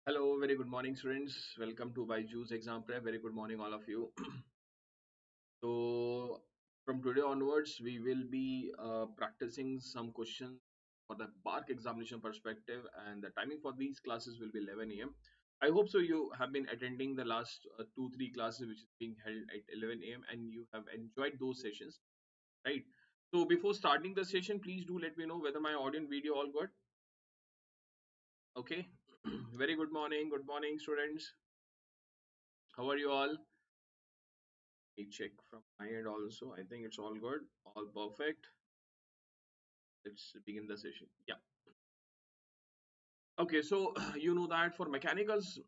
Hello, very good morning, students. Welcome to BYJU'S exam prep. Very good morning, all of you. So, from today onwards, we will be practicing some questions for the BARC examination perspective, and the timing for these classes will be 11 a.m. I hope so. You have been attending the last two, three classes, which is being held at 11 a.m., and you have enjoyed those sessions, right? So, before starting the session, please do let me know whether my audio and video all good. Okay. Very good morning. Good morning, students. How are you all? Me check from my end also. I think it's all good, all perfect. Let's begin the session. Yeah. Okay, so you know that for mechanicals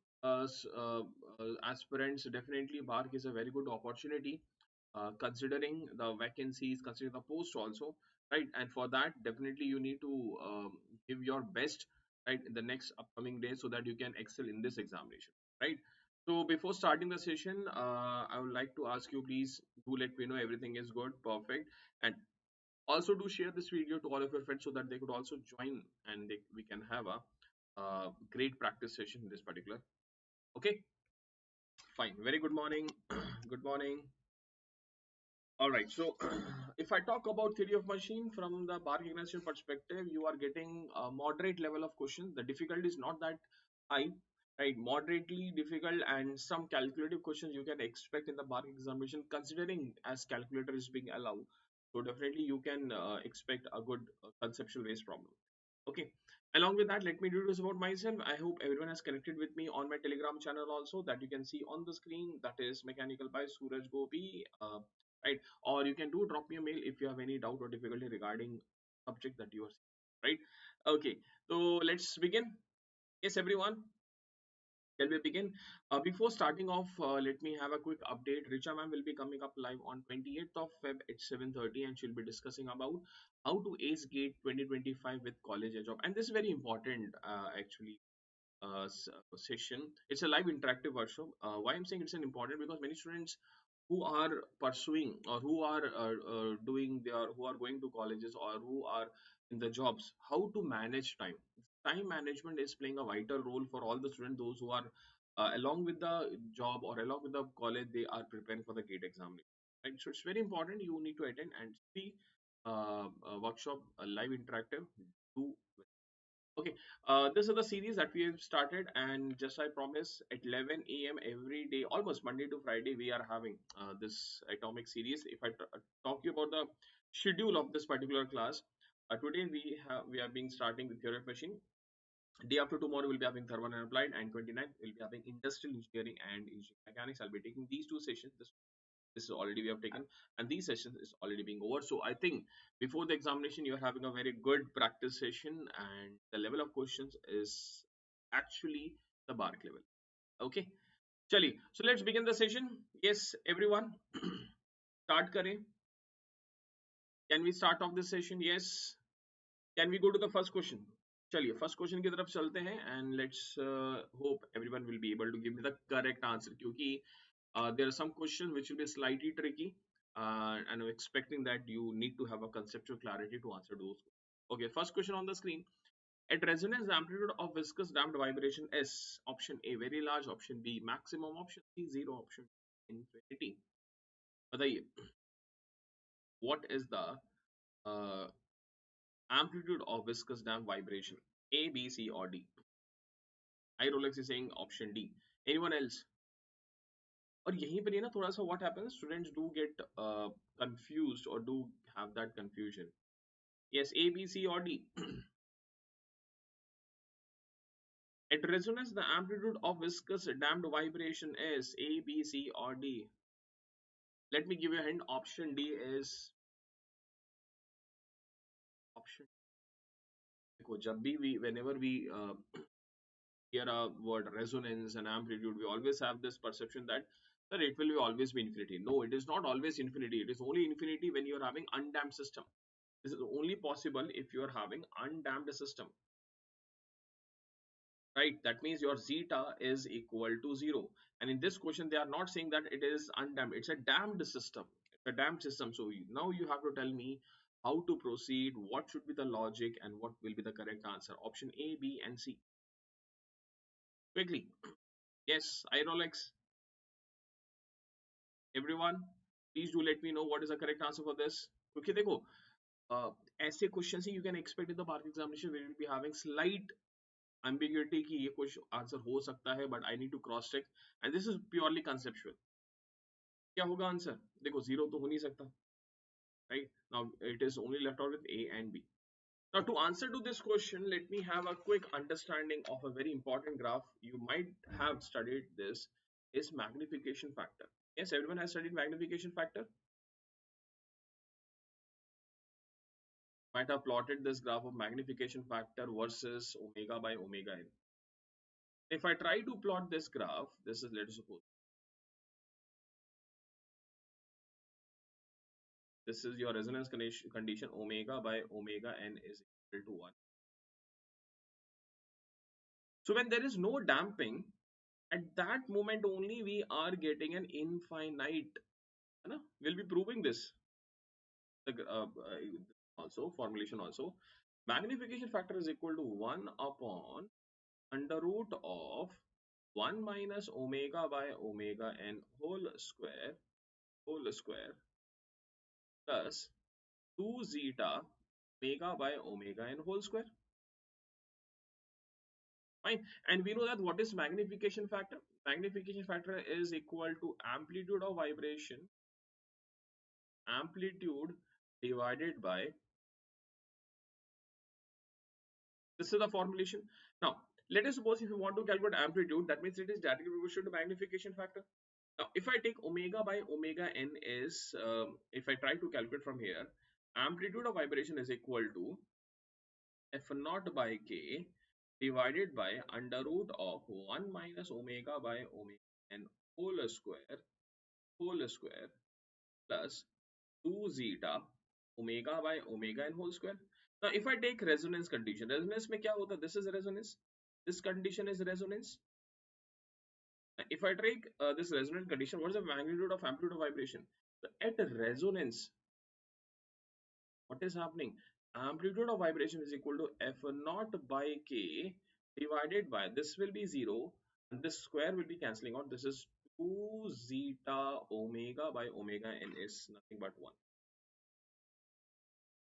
aspirants, definitely BARC is a very good opportunity, considering the vacancies, considering the post also, right? And for that, definitely you need to give your best, right, in the next upcoming days so that you can excel in this examination, right? So before starting the session, I would like to ask you, please do let me know everything is good, perfect, and also do share this video to all of your friends so that they could also join and we can have a great practice session in this particular. Okay, fine. Very good morning. Good morning. All right. So, if I talk about theory of machine from the bar ignition perspective, you are getting a moderate level of questions. The difficulty is not that high, right? Moderately difficult, and some calculative questions you can expect in the bar examination, considering as calculator is being allowed. So definitely you can expect a good conceptual based problem. Okay. Along with that, let me introduce about myself. I hope everyone has connected with me on my Telegram channel also that you can see on the screen. That is Mechanical by Suraj Gopi. Right, or you can do drop me a mail if you have any doubt or difficulty regarding subject that you are seeing, right? Okay, so let's begin. Yes, everyone, shall we begin? Before starting off, let me have a quick update. Richa ma'am will be coming up live on 28th of Feb at 7:30, and she'll be discussing about how to ace gate 2025 with college job. And this is very important, actually, session. It's a live interactive workshop. Why I'm saying it's an important, because many students who are pursuing or who are doing their who are going to colleges or who are in the jobs, how to manage time management is playing a vital role for all the students, those who are along with the job or along with the college, they are preparing for the gate examination, right? So it's very important you need to attend and see workshop live interactive. Do Okay, this is the series that we have started, and just I promise at 11 a.m. every day, almost Monday to Friday, we are having this atomic series. If I talk you about the schedule of this particular class, today we are being starting with theory of machine. Day after tomorrow we'll be having thermal and applied, and 29th we'll be having industrial engineering and engineering mechanics. I'll be taking these two sessions. This is already we have taken, and these sessions is already being over. So I think before the examination you are having a very good practice session, and the level of questions is actually the BARC level. Okay, chali, so let's begin the session. Yes, everyone. Start kare. Can we start off this session? Yes. Can we go to the first question? चलिए first question की तरफ चलते हैं, and let's hope everyone will be able to give me the correct answer, क्योंकि there are some questions which will be slightly tricky, and I'm expecting that you need to have a conceptual clarity to answer those. Okay, first question on the screen. At resonance, the amplitude of viscous damped vibration is option A very large, option B maximum, option C zero, option D infinity. बताइए, what is the uh, amplitude of viscous damped vibration? A, B, C, or D? iRolex is saying option D. Anyone else? और यहीं पर ये ना थोड़ा सा what happens, students do get confused or do have that confusion. Yes, A, B, C, or D. At resonance, the amplitude of viscous damped vibration is A, B, C, or D. Let me give you a hint. Option D is option. देखो, जब भी whenever we hear a word resonance and amplitude, we always have this perception that it will be always be infinity. No, it is not always infinity. It is only infinity when you are having undamped system. This is only possible if you are having undamped system, right? That means your zeta is equal to 0. And in this question, they are not saying that it is undamped. It's a damped system. It's a damped system. So now you have to tell me how to proceed, what should be the logic, and what will be the correct answer. Option A, B, and C. quickly. Yes, Irolex, everyone, please do let me know what is the correct answer for this. क्योंकि देखो ऐसे question ही you can expect in the mark examination we will be having slight ambiguity कि ये question answer हो सकता है but I need to cross check and this is purely conceptual. क्या होगा आंसर? देखो जीरो तो हो नहीं सकता, right? Now it is only left out with A and B. Now to answer to this question, let me have a quick understanding of a very important graph. You might have studied this, is magnification factor. Yes, everyone has studied magnification factor. Might have plotted this graph of magnification factor versus omega by omega n. If I try to plot this graph, this is, let us suppose, this is your resonance condition omega by omega n is equal to 1. So when there is no damping, at that moment only we are getting an infinite, है ना? We'll be proving this. Also formulation also, magnification factor is equal to 1 upon under root of 1 minus omega by omega n whole square plus 2 zeta omega by omega n whole square. Fine. And we know that what is magnification factor? Magnification factor is equal to amplitude of vibration, amplitude divided by, this is the formulation. Now let us suppose if you want to calculate amplitude, that means it is directly proportional to magnification factor. Now if I take omega by omega n is, if I try to calculate from here, amplitude of vibration is equal to f naught by k divided by under root of 1 minus omega by omega n whole square plus 2 zeta omega by omega n whole square. Now if I take resonance condition, resonance में क्या होता है? This is resonance, this condition is resonance. If I take this resonance condition, what is the magnitude of amplitude of vibration? So at resonance, what is happening? Amplitude of vibration is equal to f naught by k divided by, this will be 0 and this square will be cancelling out. This is 2 zeta omega by omega n is nothing but 1.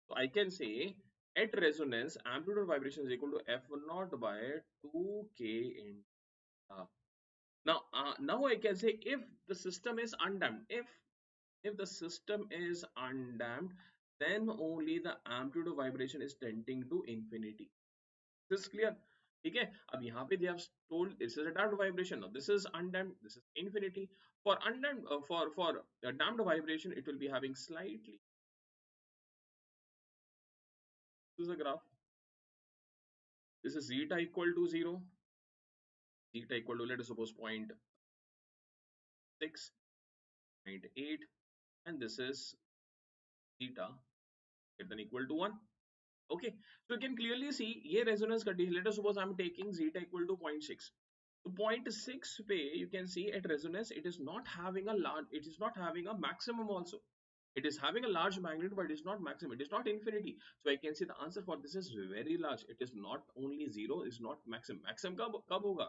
So I can say at resonance amplitude of vibration is equal to f naught by 2k in now I can say if the system is undamped, if the system is undamped, then only the amplitude of vibration is tending to infinity. This is clear? Okay. अब यहाँ पे they have told this is a damped vibration. Now this is undamped, this is infinity. For undamped, for a damped vibration, it will be having slightly. This is a graph. This is zeta equal to 0. Zeta equal to, let us suppose, 0.6, 0.8, and this is zeta greater than equal to 1. Okay, so you can clearly see here resonance condition. Let us suppose I'm taking zeta equal to 0.6. So 0.6 way you can see at resonance it is not having a large, it is not having a maximum also. It is having a large magnitude, but it is not maximum. It is not infinity. So I can say the answer for this is very large. It is not only zero, is not maximum. Maximum kab hoga?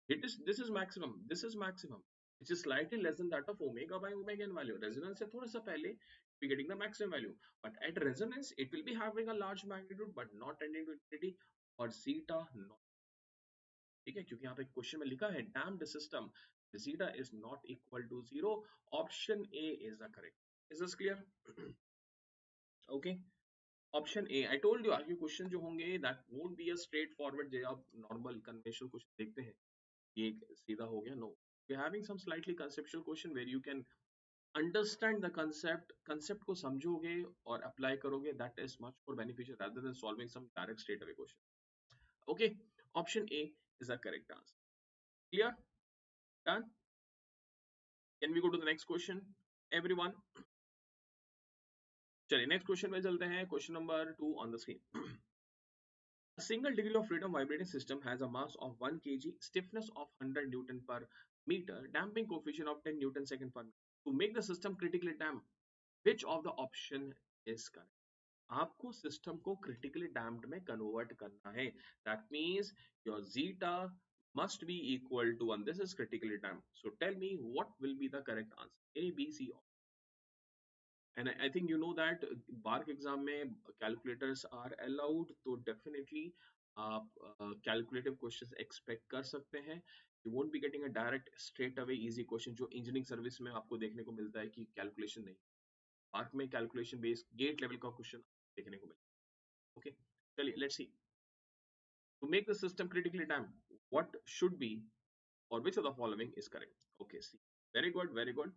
It is, this is maximum. This is maximum. Which is slightly less than that of omega by omega n value. Resonance se thoda sa pehle we getting the maximum value. But at resonance, it will be having a large magnitude, but not tending to infinity, or zeta not. ठीक है, क्योंकि यहाँ पे question में लिखा है damped system zeta is not equal to 0. Option A is the correct. Is this clear? Okay. Option A. I told you आगे question जो होंगे that won't be a straightforward जो आप normal conventional क्वेश्चन देखते हैं ये सीधा हो गया. No, we're having some slightly conceptual question where you can understand the concept को समझोगे और apply करोगे. That is much more beneficial rather than solving some direct straight away question. Okay, option A is the correct answer. Clear? Done? Can we go to the next question, everyone? चलिए next question में चलते हैं. Question number 2 on the screen. A single degree of freedom vibrating system has a mass of 1 kg, stiffness of 100 Newton per meter, damping coefficient of 10 Newton second per meter. To make the system critically damped, which of the option is correct? आपको system को critically damped में convert करना है. That means your zeta must be equal to 1. This is critically damped. So tell me what will be the correct answer. A, B, C, or. And I think you know that BARC exam में calculators are allowed, तो definitely आप calculative questions expect कर सकते हैं. You won't be getting a direct straight away easy question जो engineering service में आपको देखने को मिलता है कि calculation नहीं. BARC में calculation based gate level का question देखने को मिलता है. Okay, चलिए let's see. To make the system critically damped, what should be or which of the following is correct? Okay, see. Very good, very good.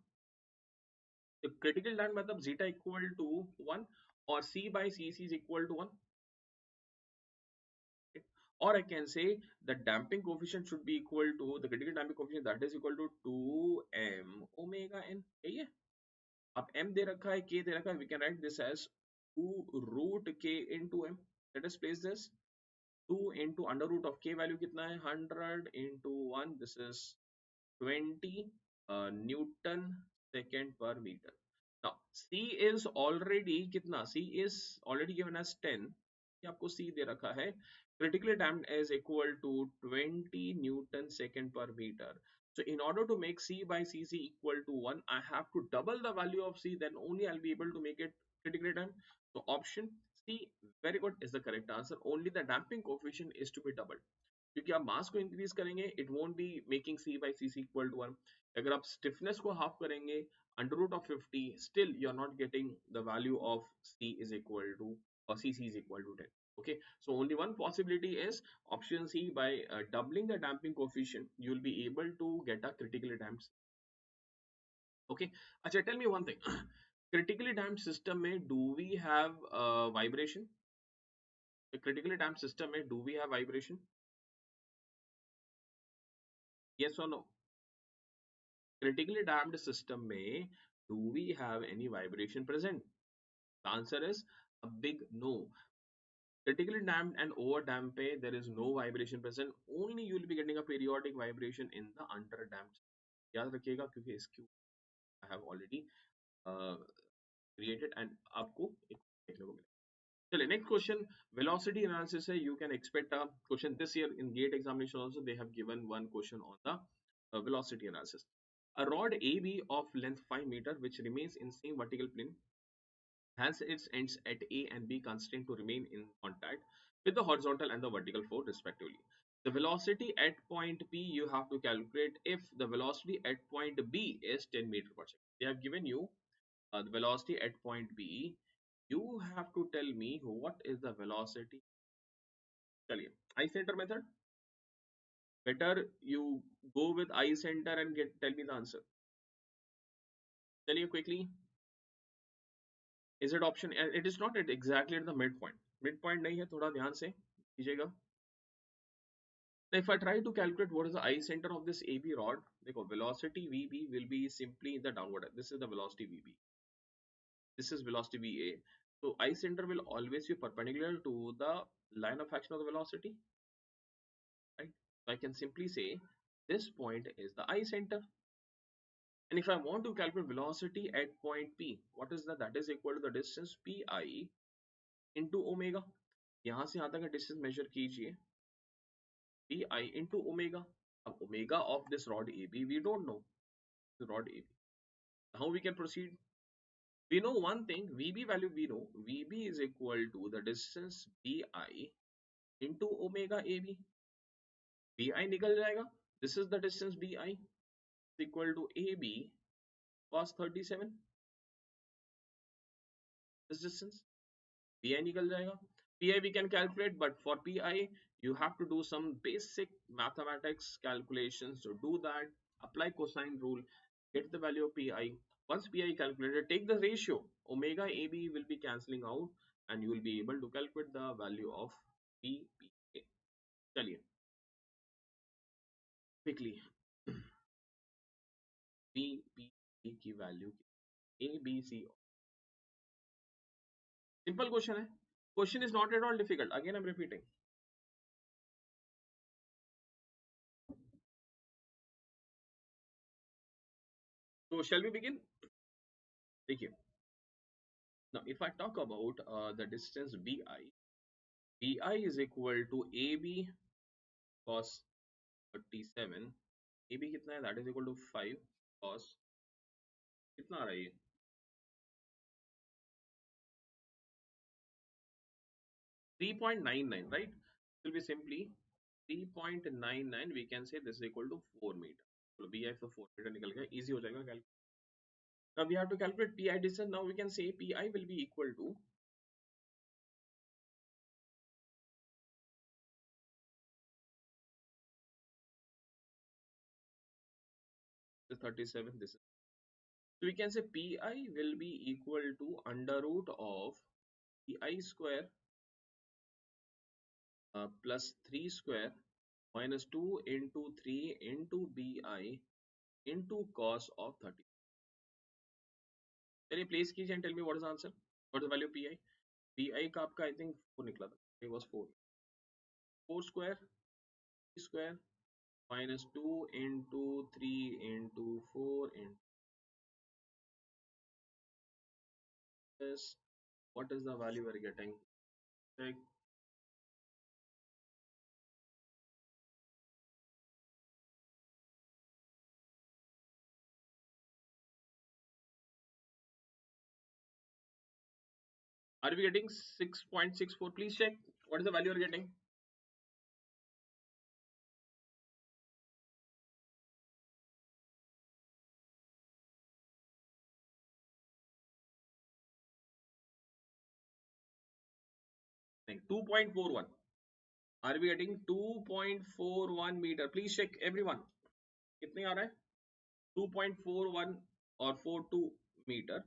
The critical damped मतलब zeta equal to 1 or C by CC is equal to 1. Okay. Or I can say the damping coefficient should be equal to the critical damping coefficient that is equal to 2m omega n. यही है. अब m दे रखा है, k दे रखा है. We can write this as 2 root k into m. Let us place this 2 into under root of k value कितना है 100 into 1. This is 20 Newton second per meter. Now C is already कितना? C is already given as 10. ये आपको C दे रखा है. Critically damped is equal to 20 Newton second per meter. So in order to make C by CC equal to 1, I have to double the value of C. Then only I'll be able to make it critically damped. So option C, very good, is the correct answer. Only the damping coefficient is to be doubled. क्योंकि आप मास को increase करेंगे it won't be making c by c c equal to 1. अगर आप stiffness को half करेंगे under root of 50, still you are not getting the value of c is equal to or cc is equal to 10. Okay, so only one possibility is option C. By doubling the damping coefficient you will be able to get a critically damped. Okay, acha, tell me one thing. Critically damped system mein do we have vibration? The critically damped system mein do we have vibration? Yes or no? Critically damped system may do we have any vibration present? The answer is a big no. Critically damped and over damped there is no vibration present. Only you will be getting a periodic vibration in the under damped. याद रखिएगा क्योंकि इसकी I have already uh, created and आपको देखने को मिलेगा. चलिए next question, velocity analysis है. You can expect a question this year in gate examination also. They have given one question on the velocity analysis. A rod AB of length 5 meter which remains in same vertical plane has its ends at A and B constrained to remain in contact with the horizontal and the vertical floor respectively. The velocity at point P you have to calculate if the velocity at point B is 10 meter per second. They have given you the velocity at point B. You have to tell me what is the velocity. चलिए, I center method. Better you go with I center and tell me the answer. चलिए quickly. Is it option? It is not at exactly at the midpoint. Midpoint नहीं है, थोड़ा ध्यान से कीजिएगा. Now, if I try to calculate what is the I center of this AB rod, देखो velocity VB will be simply in the downward. This is the velocity VB. This is velocity VA. So I center will always be perpendicular to the line of action of the velocity, right? So I can simply say this point is the I center. And if I want to calculate velocity at point P, what is that? That is equal to the distance Pi into omega. यहाँ से यहाँ तक का distance measure कीजिए. Pi into omega. Now, omega of this rod AB we don't know. The rod AB. How we can proceed? We know one thing. VB value we know. VB is equal to the distance Bi into omega AB. Bi निकल जाएगा. This is the distance Bi is equal to AB cos 37. This distance. Pi निकल जाएगा. Pi we can calculate, but for Pi you have to do some basic mathematics calculations. To do that, apply cosine rule, get the value of Pi. Once Pi calculated, take the ratio. Omega AB will be cancelling out and you will be able to calculate the value of Pi. चलिए quickly P की value A B C. Simple question है. Question is not at all difficult. Again I'm repeating. So shall we begin? देखिए. Now if I talk about the distance Bi is equal to AB cos 37, A B कितना है, that is equal to 5 cos, कितना आ रहा है ये, 3.99, right? It will be simply 3.99, we can say this is equal to 4 meter. So bi for 4 meter निकल गया, easy हो जाएगा calculate. Now we have to calculate pi distance. Now we can say pi will be equal to 37, this is, so we can say pi will be equal to under root of pi square plus 3 square minus 2 into 3 into bi into cos of 30. चलिए place कीजिए and tell me what is the answer, what is the value of pi. pi का आपका I think 4 निकला था, it was 4, 4 square 3 square minus 2 into 3 into 4 into this. What is the value we are getting? Check. Are we getting 6.64? Please check. What is the value we are getting? Like 2.41. Are we getting 2.41 meter? Please check everyone. कितने आ रहा है? 2.41 or 42 meter,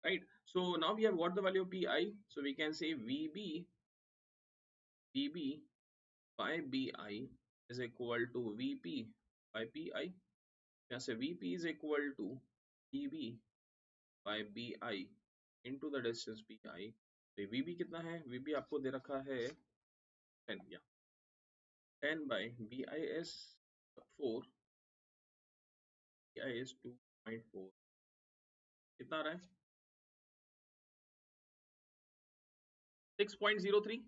right? So now we have got the value of pi. So we can say VB by BI is equal to VP by PI. यहाँ से VP is equal to VB by BI into the distance PI. तो VB कितना है? VB आपको दे रखा है 10, या 10 by BI is 4, BI is 2.4. कितना आ रहा है? 6.03,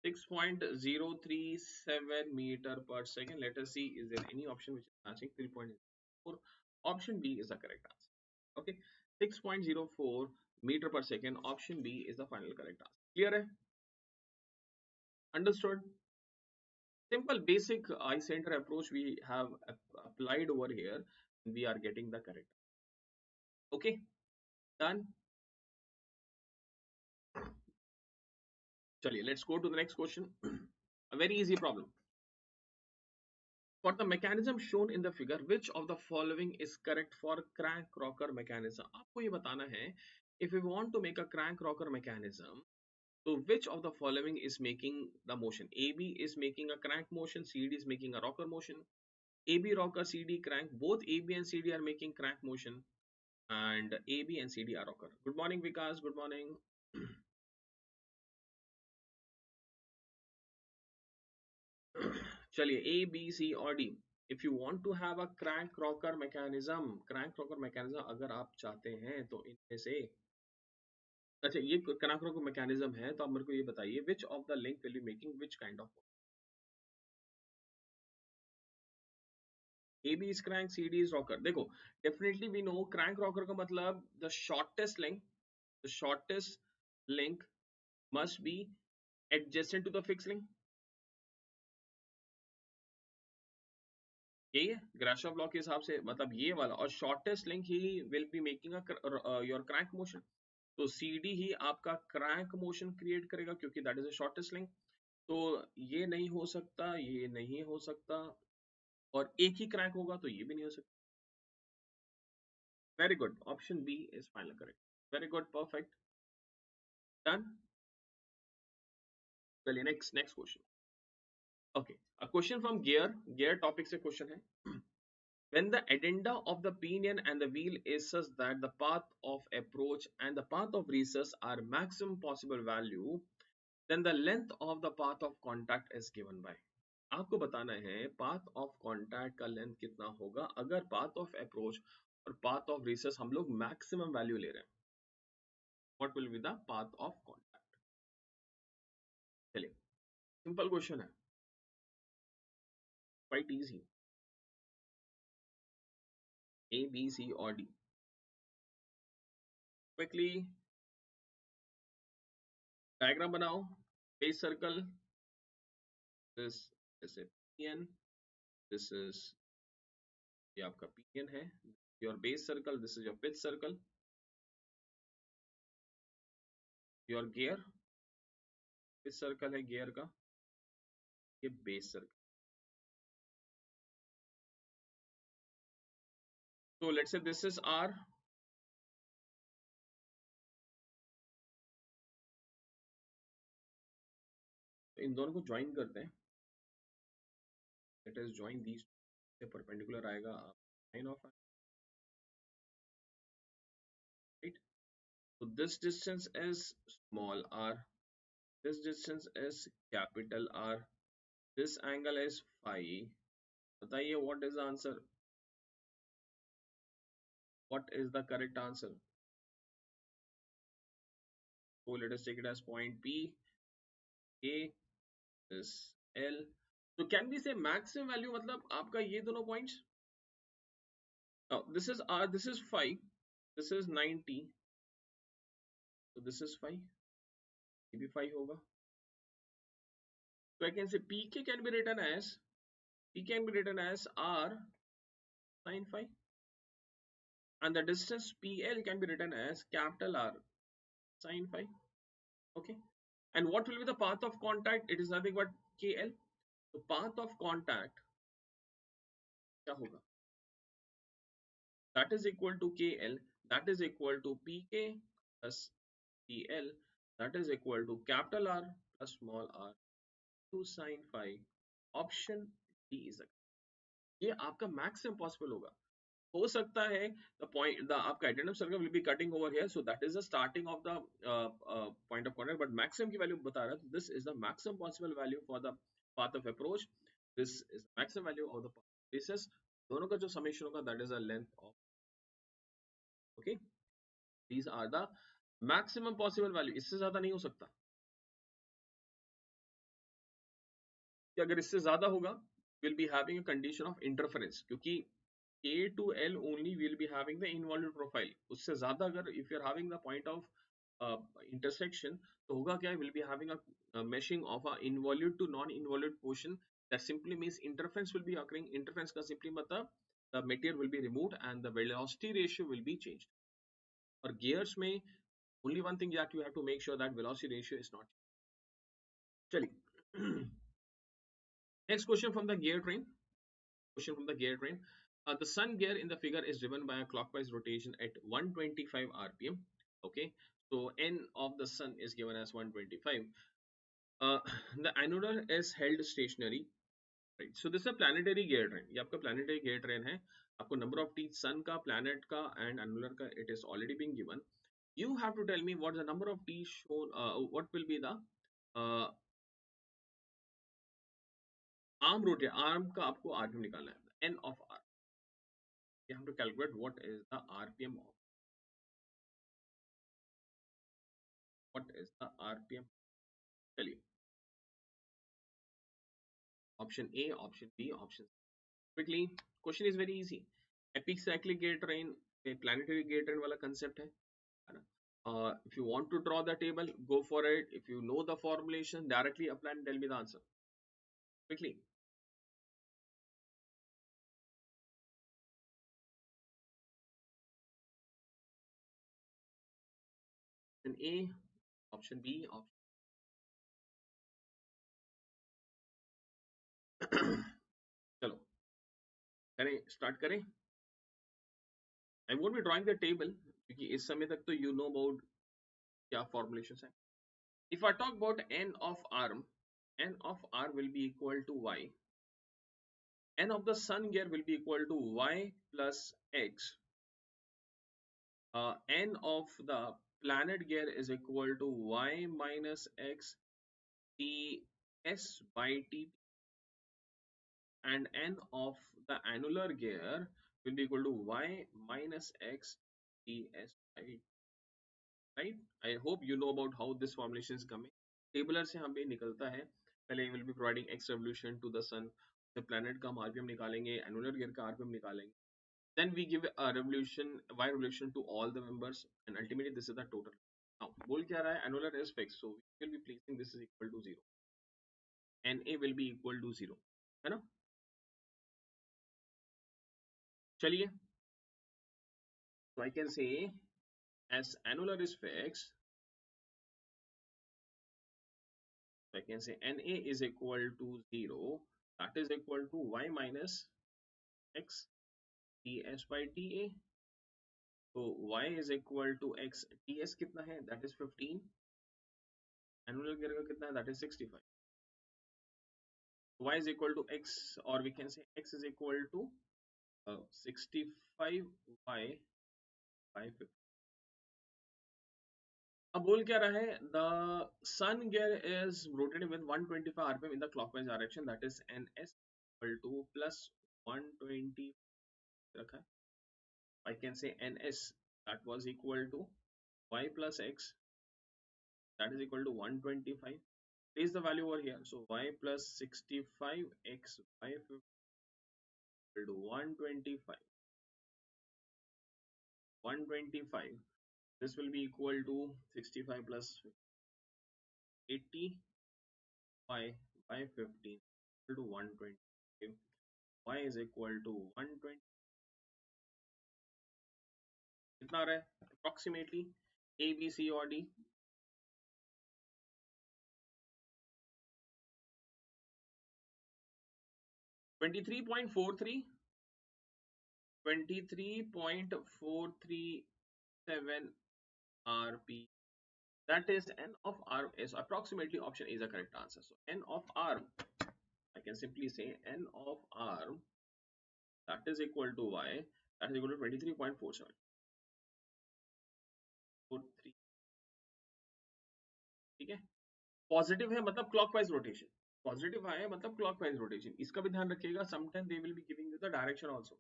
6.037 meter per second. Let us see, is there any option which is matching 3.04? Option B is the correct answer. Okay, 6.04 meter per second. Option B is the final correct answer. Clear hai? Understood? Simple basic eye center approach we have applied over here. We are getting the correct. Okay, done. Chaliye, let's go to the next question. A very easy problem. For the mechanism shown in the figure, which of the following is correct for crank rocker mechanism? आपको ये बताना है, if we want to make a crank rocker mechanism, so which of the following is making the motion? AB is making a crank motion, CD is making a rocker motion. AB rocker, CD crank, both AB and CD are making crank motion, and AB and CD are rocker. Good morning, Vikas. Good morning. चलिए A, B, C और D. If you want to have a crank rocker mechanism अगर आप चाहते हैं तो इनमें से, अच्छा ये crank rocker mechanism है, तो आप मेरे को ये बताइए which of the link will be making which kind of AB is crank, CD is rocker. देखो definitely we know crank rocker का मतलब the shortest link must be adjacent to the fixed link. यही है Grashof law के हिसाब से, मतलब ये वाला, और shortest link he will be making your crank motion. तो CD ही आपका क्रैंक मोशन क्रिएट करेगा क्योंकि that is a shortest link. तो ये नहीं हो सकता, ये नहीं हो सकता, और एक ही क्रैंक होगा तो ये भी नहीं हो सकता. Very good, option B is final correct. Very good, perfect, done. चलिए next next question. Okay, a question from gear topic से क्वेश्चन है. When the addenda of the pinion and the wheel is such that the path of approach and the path of recess are maximum possible value, then the length of the path of contact is given by. आपको बताना है path of contact का length कितना होगा अगर path of approach और path of recess हम लोग maximum value ले रहे हैं. What will be the path of contact? चलिए, simple question है. quite easy. A, B, C or D. Quickly diagram बनाओ. Base circle. This is a PN. This is ये आपका PN है. Your base circle. This is your pitch circle. Your gear. pitch circle है gear का. ये base circle. So let's say this is R. इन दोनों को join करते हैं. Let us join these. Perpendicular आएगा line of, right? So this distance is small r, this distance is capital R, this angle is phi. बताइए what is the answer? What is the correct answer? So let us take it as point P. A is L. So can we say maximum value मतलब आपका ये दोनों points? Now this is R, this is phi, this is 90. So this is phi. ये भी phi होगा. So I can say PK can be written as R sin phi, and the distance PL can be written as capital R sin phi. Okay, and what will be the path of contact? It is nothing but KL. So path of contact क्या होगा? That is equal to KL, that is equal to PK plus PL, that is equal to capital R plus small r 2 sin phi. Option D is the, ये आपका maximum possible होगा. हो सकता है the point, the आपका addendum circle will be cutting over here, so that is the starting of the point of contact, but maximum की value बता रहा है. This is the maximum possible value for the path of approach. This is the maximum value of the basis. दोनों का जो summation होगा, that is the length of. Okay, these are the maximum possible value. इससे ज्यादा नहीं हो सकता. कि अगर इससे ज्यादा होगा, we'll be having a condition of interference, क्योंकि A to L only will be having the involute profile. उससे ज़्यादा अगर if you are having the point of intersection, तो होगा क्या? Will be having a meshing of a involute to non-involute portion. That simply means interference will be occurring. Interference का simply मतलब the material will be removed and the velocity ratio will be changed. और gears में only one thing that you have to make sure that velocity ratio is not. चलिए. Next question from the gear train. Question from the gear train. The sun gear in the figure is driven by a clockwise rotation at 125 rpm. Okay, so n of the sun is given as 125. The annular is held stationary, right? So this is a planetary gear train. ये आपका planetary gear train है. आपको number of teeth sun का, planet का and annular का it is already been given. You have to tell me what the number of teeth shown. What will be the arm rotation? Arm का आपको rpm निकालना है. N of r. You have to calculate what is the rpm of. What is the rpm? चलिए. Option A, option B, option C. Quickly, question is very easy. Epicyclic gear train, a planetary gear train वाला concept है ना? If you want to draw the table, go for it. If you know the formulation, directly apply and tell me the answer. Quickly. Option A, option B, option. चलो करें, start करें. I won't be drawing the table क्योंकि इस समय तक तो you know about क्या formulations है. If I talk about n of arm, n of r will be equal to y. N of the sun gear will be equal to y plus x. N of the planet gear is equal to y minus x ts by t, and n of the annular gear will be equal to y minus x ts by t. Right? I hope you know about how this formulation is coming. Tabular से हमें निकलता है. पहले will be providing x revolution to the sun. तो planet का हम RPM निकालेंगे, annular gear का आरपीएम निकालेंगे, then we give a revolution, y revolution to all the members, and ultimately this is the total. Now बोल क्या रहा है, annular is fixed, so we will be placing this is equal to 0, na will be equal to 0, है ना. चलिए, so I can say as annular is fixed, so I can say na is equal to 0, that is equal to y minus x ts by ta. So y is equal to x, ts कितना है, that is 15, annular gear का कितना है, that is 65. Y is equal to x, or we can say x is equal to 65y by 50. अब बोल क्या रहा है, the sun gear is rotating with 125 rpm in the clockwise direction, that is ns equal to plus 120 रखा है. I can say ns that was equal to y plus x, that is equal to 125. Place the value over here, so y plus 65 x by 50 equal to 125. 125, this will be equal to 65 plus 80 y by 15 equal to 120. Y is equal to 120. कितना आ रहा है approximately, A, B, C और D. 23.43, 23.437 rp. That is n of r is approximately, option A is the correct answer. So n of r, I can simply say n of r, that is equal to y, that is equal to 23.47. 43, ठीक है. Positive है मतलब clockwise rotation, positive आया मतलब clockwise rotation, इसका भी ध्यान रखिएगा. Sometime they will be giving you the direction also.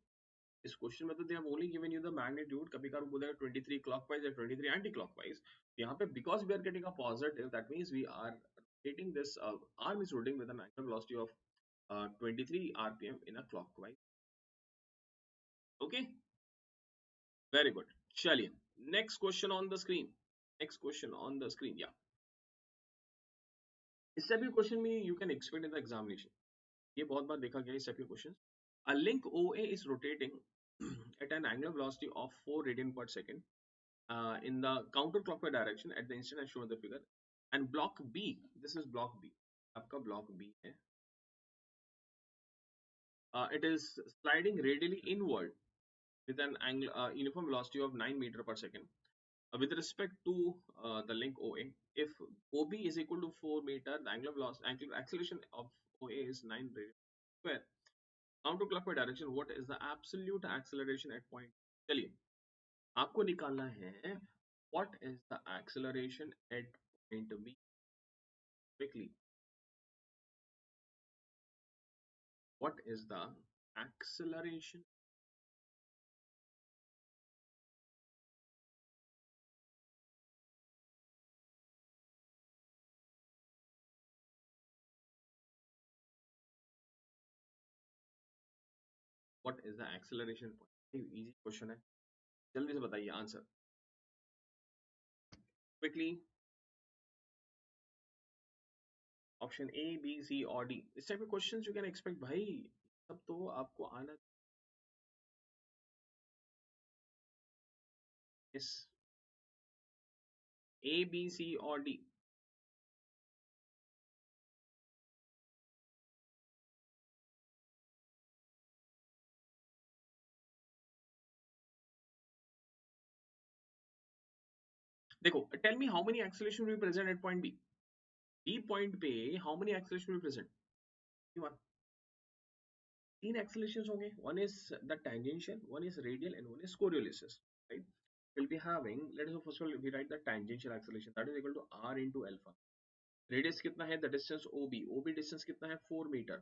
इस क्वेश्चन में तो they have only given you the magnitude, कभी कभार बोलेगा 23 क्लॉकवाइज या 23 एंटी क्लॉकवाइज. यहाँ पे because we are getting a positive, that means we are rotating this arm is rotating with an angular velocity of 23 rpm in a clockwise. Okay, very good. चलिए, next question on the screen. Next question on the screen. Yeah, इस type के question में you can expect in the examination. ये बहुत बार देखा गया इस type के question. A link OA is rotating at an angular velocity of 4 radian per second in the counterclockwise direction at the instant as shown in the figure. And block B, this is block B, आपका block B है. It is sliding radially inward with an angle uniform velocity of 9 meter per second. With respect to the link OA, if OB is equal to 4 meter, the angular velocity, angular acceleration of OA is 9 radian square. Counterclockwise direction, what is the absolute acceleration at point? चलिए, आपको निकालना है what is the acceleration at point B. Quickly, what is the acceleration? What is the acceleration point? Easy question है, जल्दी से बताइए answer quickly. Option A, B, C or D. इस type के क्वेश्चंस you can expect भाई, सब तो आपको आना. Yes, A, B, C or D. देखो, tell me how many acceleration will be present at point B. B point पे how many acceleration will be present? One. तीन accelerations होंगे. One is the tangential, one is radial, and one is Coriolis. Right? We'll be having. Let us first of all we write the tangential acceleration. That is equal to r into alpha. Radius कितना है? The distance OB. OB distance कितना है? 4 meter.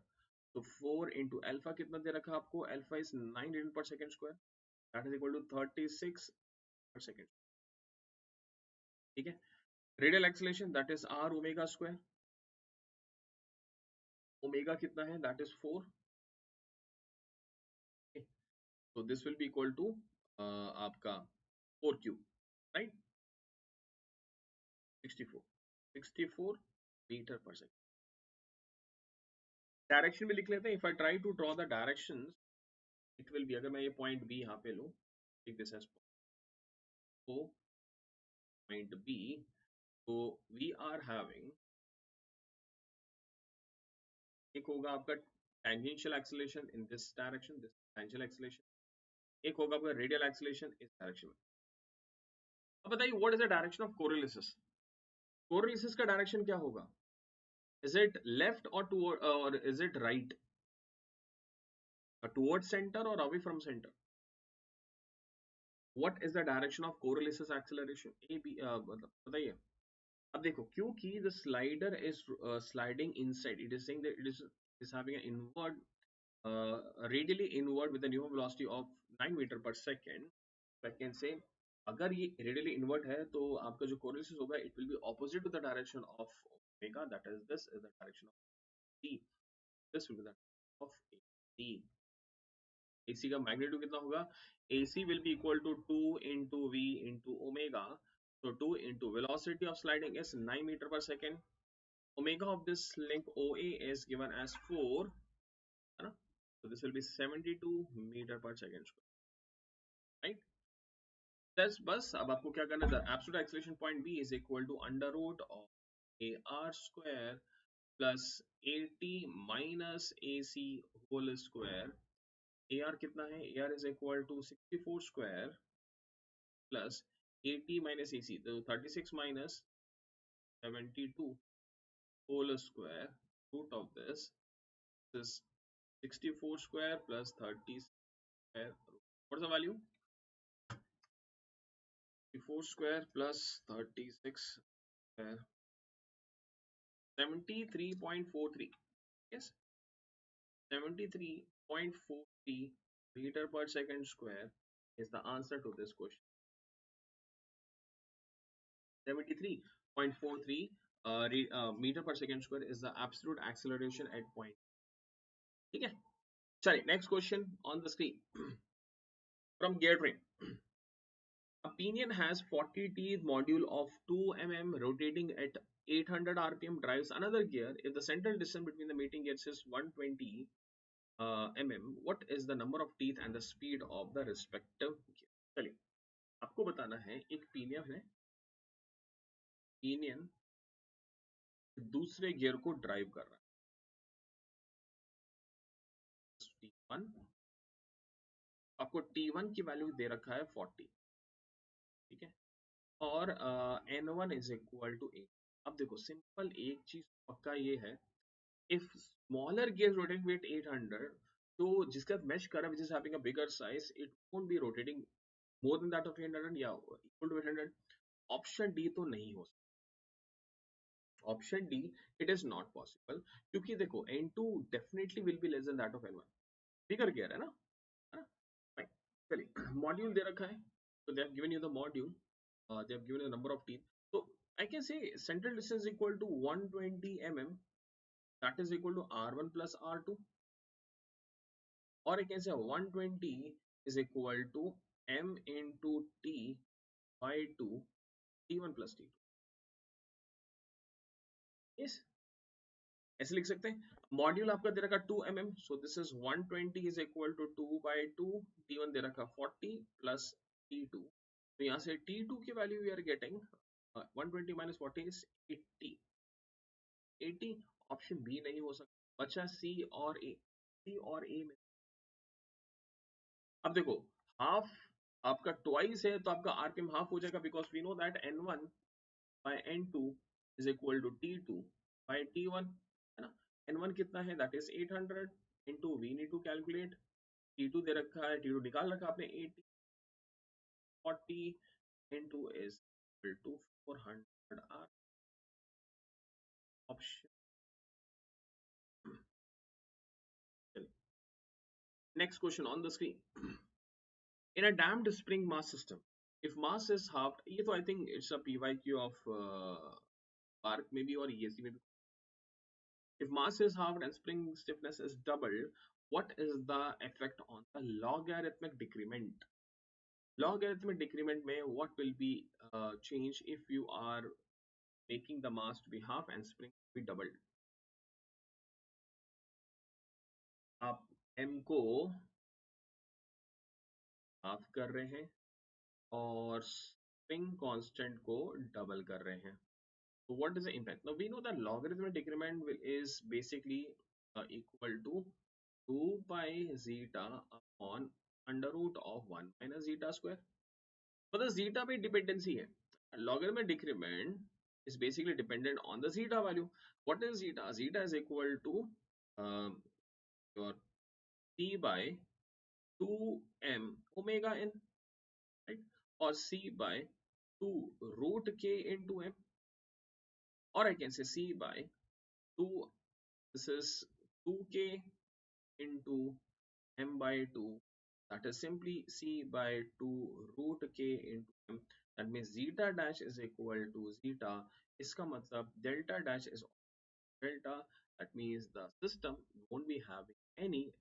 So 4 into alpha कितना दे रखा आपको? Alpha is 9 radian per second square. That is equal to 36 per second. ठीक है? Radial acceleration, that is r omega square. Omega कितना है? That is 4. So this will be equal to आपका 4 cube, right? 64 meter per second. Direction भी लिख लेते हैं. If I try to draw the directions, it will be, अगर मैं ये पॉइंट बी यहाँ पे लूँ, take this as point B, तो वी आर हैविंग, एक होगा आपका tangential acceleration in this direction, this tangential acceleration, एक होगा आपका radial acceleration इस डायरेक्शन में. अब बताइए what is the direction of Coriolis. Coriolis का डायरेक्शन क्या होगा? इज इट लेफ्ट और is it right? Towards centre और away from centre? What is the direction of Coriolis acceleration? A B, मतलब बताइए. अब देखो, क्योंकि the slider is sliding inside, it is saying that it is having an inward, radially inward with a new velocity of 9 meter per second. I can say अगर ये radially inward है तो आपका जो correlation होगा it will be opposite to the direction of omega, that is this is the direction of t, this will be the direction of AC. AC का magnitude कितना होगा? AC will be equal to 2 into V into omega. So 2 into velocity of sliding is 9 meter per second. Omega of this length OA is given as 4, है ना? So this will be 72 meter per second square, right? That's बस अब आपको क्या करना है? The absolute acceleration point B is equal to under root of AR square plus AT minus AC whole square. AR कितना है? AR is equal to 64 square plus AT minus AC, तो 36 minus 72 whole square. Root of this is 64 square plus 30 square. What's the value? 64 square plus 36 square, 73.43. Yes, 73.43 meter per second square is the answer to this question. 73.43 meter per second square is the absolute acceleration at point. ठीक है, चलिए next question on the screen. From gear train. A pinion has 40 teeth module of 2 mm rotating at 800 rpm drives another gear. If the central distance between the mating gears is 120 mm, what is the number of teeth and the speed of the respective gear? चलिए आपको बताना है, एक pinion है, pinion दूसरे gear को drive कर रहा है. T1, आपको T1 की वैल्यू दे रखा है 40, ठीक है, और N1 इज इक्वल टू 8. अब देखो सिंपल एक चीज पक्का ये है, if smaller gear rotating with 800, तो जिसका mesh कर रहा है which is having a bigger size, it won't be rotating more than that of 800 या equal to 800. ऑप्शन डी तो नहीं हो सकता. Option D it is not possible, क्योंकि देखो N2 definitely will be less than that of N1. Bigger gear है ना, चलिए मॉड्यूल दे रखा है, so they have given you the module, they have given you the number of teeth, so I can say central distance is equal to 120 mm, that is equal to R1 plus R2, or I can say 120 is equal to m into t by 2 t1 plus t2. yes, ऐसे लिख सकते हैं. Module आपका दे रखा 2 mm, so this is 120 is equal to 2 by 2, t1 दे रखा 40 plus t2, तो यहाँ से t2 की value we are getting 120 minus 40 is 80. 80 option B नहीं हो सकता, बचा सी और ए. सी और ए में अब देखो हाफ आपका ट्वाइस है, तो आपका आरपीएम हाफ हो जाएगा, because we know that n1 by n2 is equal to t2 by t1, है ना. n1 कितना है, that is 800 into we need to calculate. t2 दे रखा है, t2 निकाल रखा आपने 80, 40 into is equal to 400 r. Option next question on the screen. In a damped spring mass system, if mass is halved, ये तो I think it's a PYQ of BARC maybe or ESC maybe. If mass is halved and spring stiffness is doubled, what is the effect on the logarithmic decrement? Logarithmic decrement may what will be change if you are making the mass to be half and spring to be doubled. आप m को half कर रहे हैं और spring constant को double कर रहे हैं. So what is the impact? Now we know that logarithmic decrement is basically equal to 2 pi zeta upon under root of 1 minus zeta square. मतलब zeta पे dependency है. Logarithmic decrement is basically dependent on the zeta value. What is zeta? Zeta is equal to your c by 2m omega n, right? Or c by 2 root k into m, or I can say c by 2, this is 2k into m by 2, that is simply c by 2 root k into m. That means zeta dash is equal to zeta. इसका मतलब delta dash is delta. That means the system won't be having any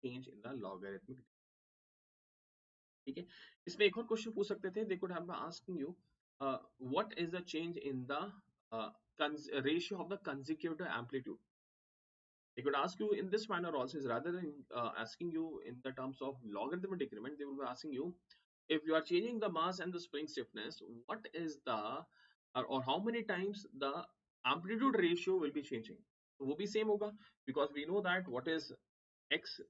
change in the logarithmic. ठीक है. इसमें एक और question पूछ सकते थे. They could have been asking you what is the change in the ratio of the consecutive amplitude. They could ask you in this manner also, is rather than asking you in the terms of logarithmic decrement, they will be asking you if you are changing the mass and the spring stiffness, what is the or how many times the amplitude ratio will be changing. So वो भी same होगा, because we know that what is x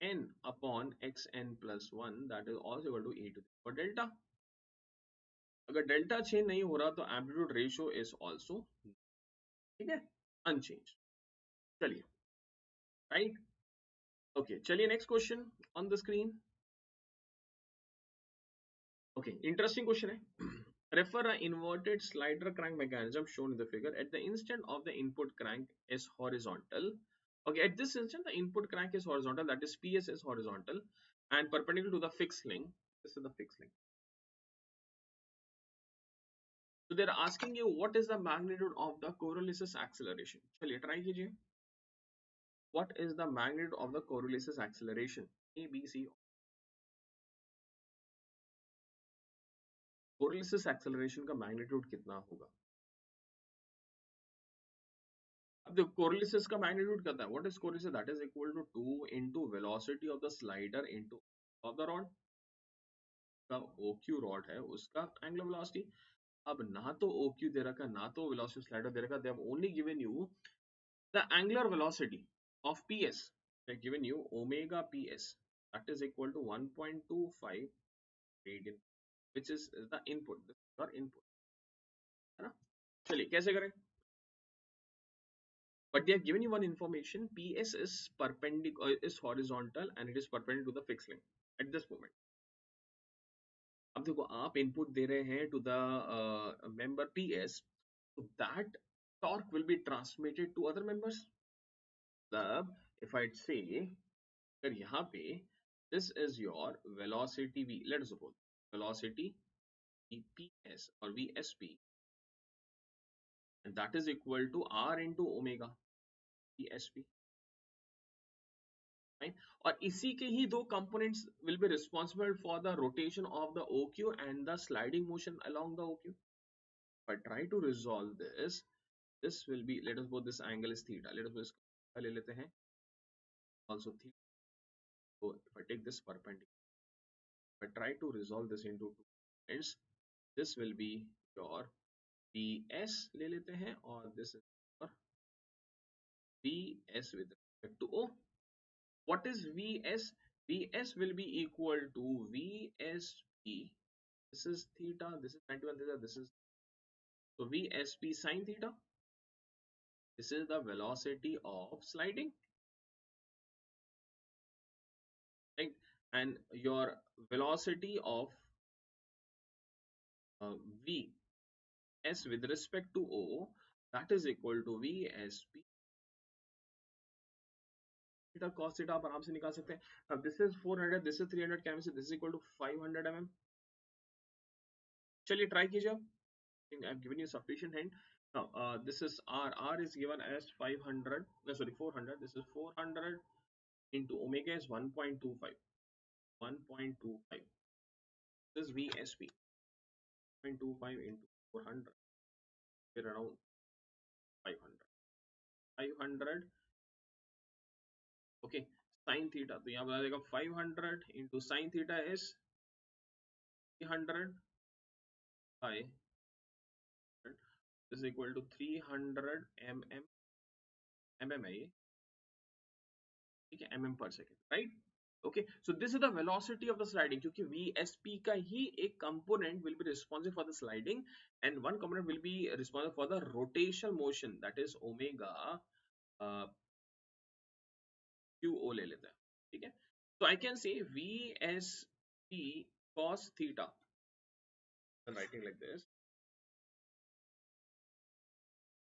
n upon x n plus 1, that is also equal to e to the power delta. अगर delta change नहीं हो रहा तो amplitude ratio is also, ठीक है, अनचेंज. चलिए, राइट. ओके, चलिए next question on the screen. Okay, interesting question है. Refer a inverted slider crank mechanism shown in the figure. At the instant of the input crank is horizontal. Okay, at this instant the input crank is horizontal, that is PS is horizontal and perpendicular to the fixed link. This is the fixed link. So they are asking you what is the magnitude of the Coriolis acceleration. चलिए try कीजिए. What is the magnitude of the Coriolis acceleration? A, B, C. Coriolis acceleration का magnitude कितना होगा? अब देखो Coriolis का magnitude क्या था? What is Coriolis? That is equal to 2 into velocity of the slider into of the rod. का OQ rod है उसका angular velocity. अब ना तो OQ दे रखा, ना तो velocity slider दे रखा. They have only given you the angular velocity of PS. They have given you omega PS. That is equal to 1.25 radian, which is the input. This is your input. है ना? चलिए कैसे करें? But they have given you one information. PS is perpendicular, is horizontal, and it is perpendicular to the fixed link at this moment. अब देखो आप input दे रहे हैं to the member PS, so that torque will be transmitted to other members. मतलब if I say अगर यहाँ पे this is your velocity V, let's suppose velocity PS or VSP, and that is equal to R into omega VSP. और इसी के ही दो components will be responsible for the rotation of the OQ and the sliding motion along the OQ. If I try to resolve this, this will be, let us suppose this angle is theta. Let us suppose ले लेते हैं also theta. So if I take this perpendicular, if I try to resolve this into two components, this will be your VS ले लेते हैं और this is your VS with respect to O. What is VS? VS will be equal to VSP. This is theta, this is 91 theta, this is so VSP sine theta. This is the velocity of sliding, right? And your velocity of VS with respect to O, that is equal to VSP theta cos theta. आप आराम से निकाल सकते हैं. Now this is 400, this is 300 km, this is equal to 500 mm. चलिए try कीजिए आप. I think I've given you sufficient hint. Now this is R. R is given as 500. No, sorry, 400. This is 400 into omega is 1.25. 1.25. This is VSP. 0.25 into 400. We're around 500. 500. Okay. Sin theta. तो यहाँ बता देगा 500 into sin theta is 300 by 100. This is equal to 300 mm है ये, ठीक है, mm per second, right? Okay, so this is the velocity of the sliding, क्योंकि VSP का ही एक component will be responsible for the sliding and one component will be responsible for the rotational motion, that is omega QO ले लेते हैं, ठीक है? So I can say VSP cos theta, I'm writing like this,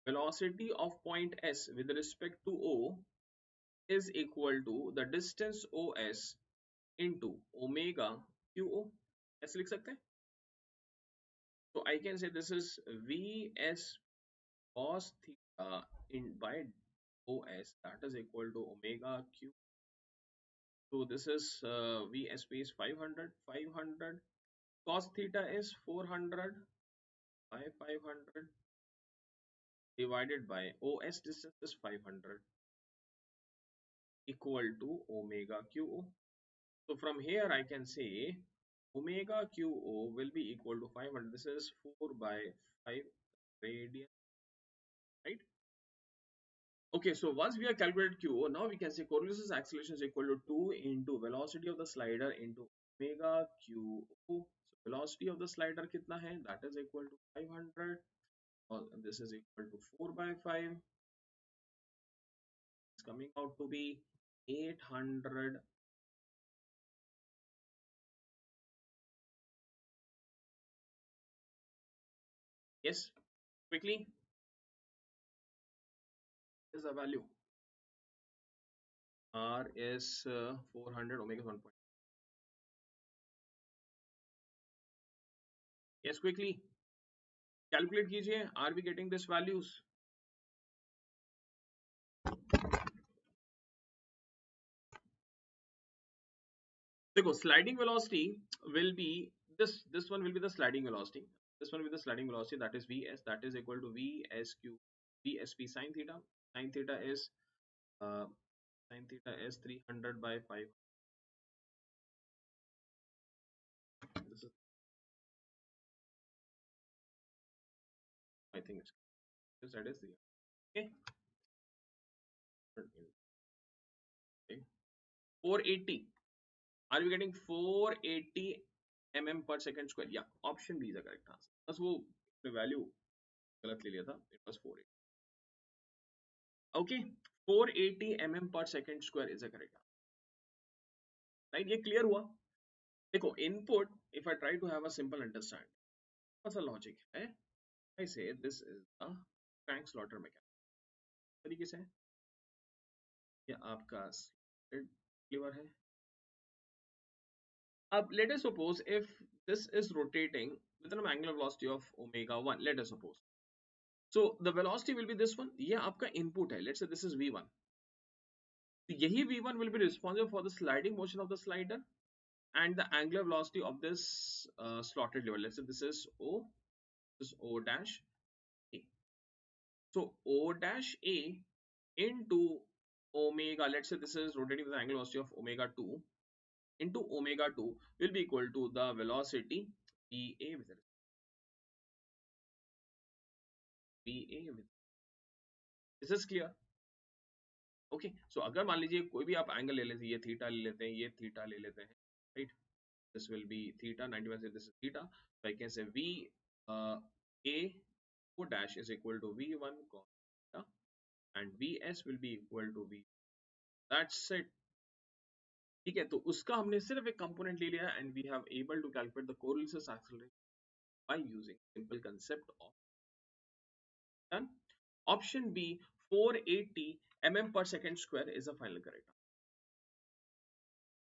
velocity of point S with respect to O is equal to the distance OS into omega QO, ऐसे लिख सकते हैं? So I can say this is Vs cos theta in by OS, that is equal to omega Q. So this is VSP is 500. Cos theta is 400 by 500 divided by OS distance is 500 equal to omega QO. So from here I can say omega QO will be equal to 500. This is 4 by 5 radian, right? Okay, so once we have calculated QO, now we can say Coriolis' acceleration is equal to 2 into velocity of the slider into omega QO. So velocity of the slider kitna hai? That is equal to 500. This is equal to 4 by 5. It's coming out to be 800. Yes, quickly. What is the value? R is 400, omega is 1. Yes, quickly. Calculate कीजिए. Are we getting this values? देखो, sliding velocity will be this one will be the sliding velocity. This one will be the sliding velocity, that is Vs, that is equal to VSQ VSP sin theta. Sin theta is uh, 300 by 5. This is, I think it's this, that is the okay. 480. Are we getting 480 mm per second square? Yeah, option B is the correct answer. बस वो value गलत ले लिया था. It was 480. Okay, 480 mm per second square is the correct answer. Right? ये clear हुआ? देखो, input, if I try to have a simple understanding, what's the logic है? I say this is a crank slaughter mechanism. तरीके से ये आपका lever है. अब let us suppose if this is rotating with an angular velocity of omega 1, let us suppose. So the velocity will be this one. ये आपका input है. Let's say this is V1. तो यही V1 will be responsible for the sliding motion of the slider and the angular velocity of this slotted lever. Let's say this is O, this is O dash A. So O dash A into omega, let's say this is rotating with the angular velocity of omega 2 into omega 2 will be equal to the velocity VA with VA with. Is this clear? Okay, so अगर मान लीजिए कोई भी आप angle ले लेते हैं, ये थीटा ले लेते हैं, ये थीटा ले लेते हैं, right? This will be theta, 90 say this is theta. So I can say V A O dash is equal to V1 cos theta and Vs will be equal to V. That's it. ठीक है, तो उसका हमने सिर्फ एक component ले लिया and we have able to calculate the Coriolis acceleration by using simple concept of done. Option B 480 mm per second square is the final correct.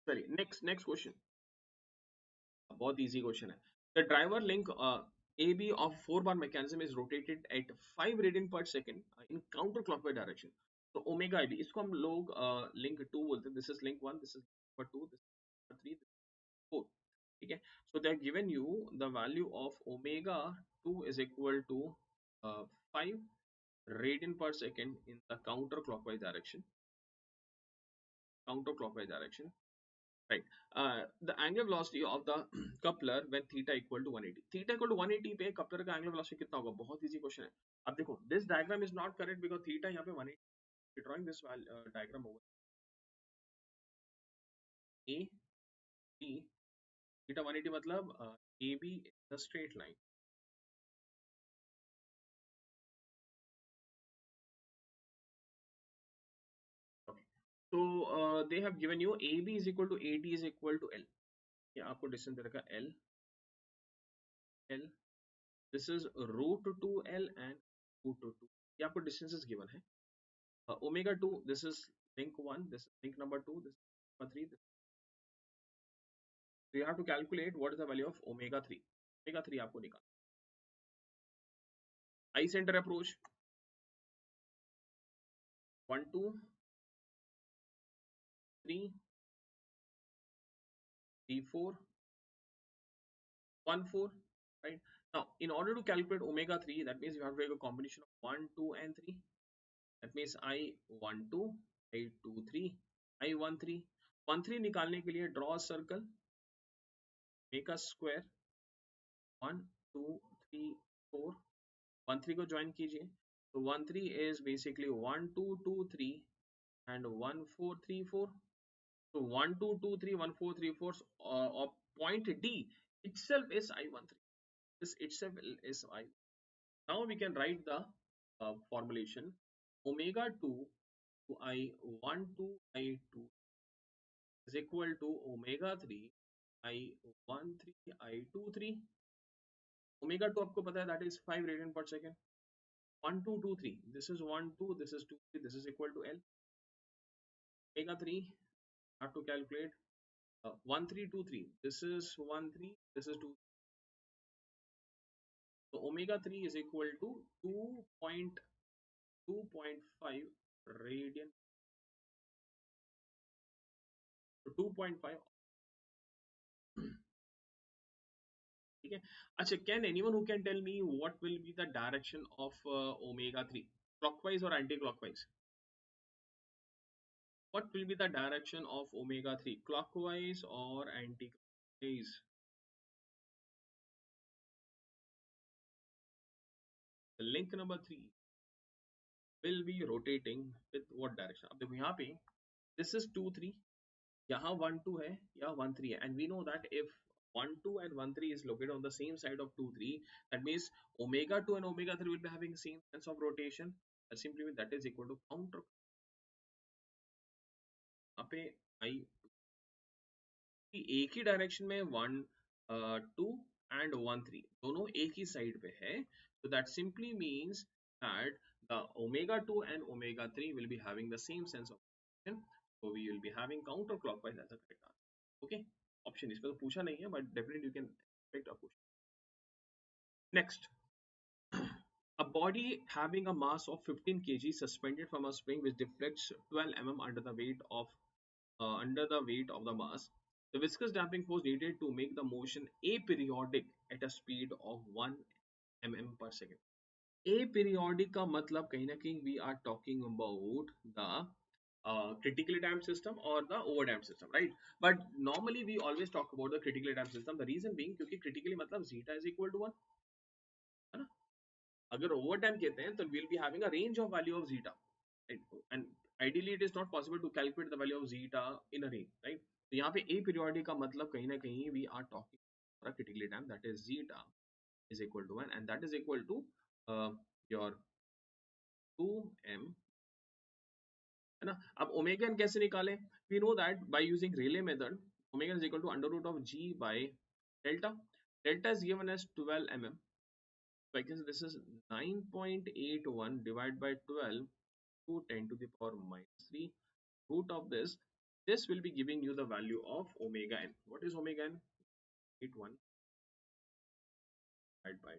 Sorry, next question. बहुत easy question है. The driver link AB of 4-bar mechanism is rotated at 5 radian per second in counterclockwise direction. तो omega I B, इसको हम लोग link two बोलते हैं. This is link one, this is link two, this is three, four. ठीक है. So they have given you the value of omega 2 is equal to 5 radian per second in the counterclockwise direction, right? The angular velocity of the coupler when theta equal to 180, theta equal to 180 पे coupler का angular velocity कितना होगा? बहुत easy question है. अब देखो, this diagram is not correct because theta यहाँ पे 180, drawing this diagram over a b, theta 180 मतलब a b is the straight line. Okay. So they have given you AB is equal to AD is equal to L. ये आपको distance दे रखा है L, L. This is root 2L and root 2. ये आपको distances given है. Omega 2, this is link 1, this is link number 2, this is number 3. So you have to calculate what is the value of omega 3. Omega 3 आपको निकालना. I center approach 1 2 3 3 4 1 4, right? Now in order to calculate omega 3, that means you have to take a combination of 1 2 and 3. That means I12, I23, I13. 13 निकालने के लिए draw a circle, make a square, 1 2 3 4. 13 को join कीजिए. So 13 is basically 1 2 2 3 and 1 4 3 4. So 1 2 2 3 1 4 3 4 of point D itself is I13. This itself is I. Now we can write the formulation. Omega 2 to I12 I2 is equal to omega 3 I13 I23. Omega 2 आपको पता है, that is 5 radian per second. 1 2 2 3, this is 1 2, this is 2 3, this is equal to L. Omega 3 have to calculate 1 3 2 3, this is 1 3, this is 2. So omega 3 is equal to 2.5 radian. So 2.5. ठीक है. अच्छा, can anyone who can tell me what will be the direction of omega 3, clockwise or anti-clockwise? What will be the direction of omega 3, clockwise or anti-clockwise? The link number 3 will be rotating with what direction? अब देखो यहाँ पे this is 2 3, यहाँ 1 2 है, यहाँ 1 3 है, and we know that if 1 2 and 1 3 is located on the same side of 2 3, that means omega 2 and omega 3 will be having same sense of rotation. That simply means that is equal to counter. यहाँ पे I एक ही direction में 1 2 and 1 3 दोनों एक ही side पे है. So that simply means that the omega 2 and omega 3 will be having the same sense of rotation. So we will be having counterclockwise as a correct answer. Okay, option इसमें तो पूछा नहीं है, but definitely you can expect a question. Next, a body having a mass of 15 kg suspended from a spring which deflects 12 mm under the weight of the mass. The viscous damping force needed to make the motion aperiodic at a speed of 1 mm per second. Aperiodic का मतलब कहीं ना कहीं we are talking about the critically damped system or the over damped system, right? But normally we always talk about the critically damped system. The reason being क्योंकि critically मतलब zeta is equal to 1, है ना? अगर over damped कहते हैं तो we'll be having a range of value of zeta, right? And ideally it is not possible to calculate the value of zeta in a range, right? तो यहाँ पे aperiodic का मतलब कहीं ना कहीं we are talking about a critically damped, that is zeta is equal to 1 and that is equal to your 2m, है ना. अब ओमेगा n कैसे निकालें? We know that by using Rayleigh method, omega is equal to under root of g by delta. Delta is given as 12 mm. So I guess this is 9.81 divided by 12 to 10 to the power minus 3. Root of this will be giving you the value of omega n. What is omega n? 81 divided by.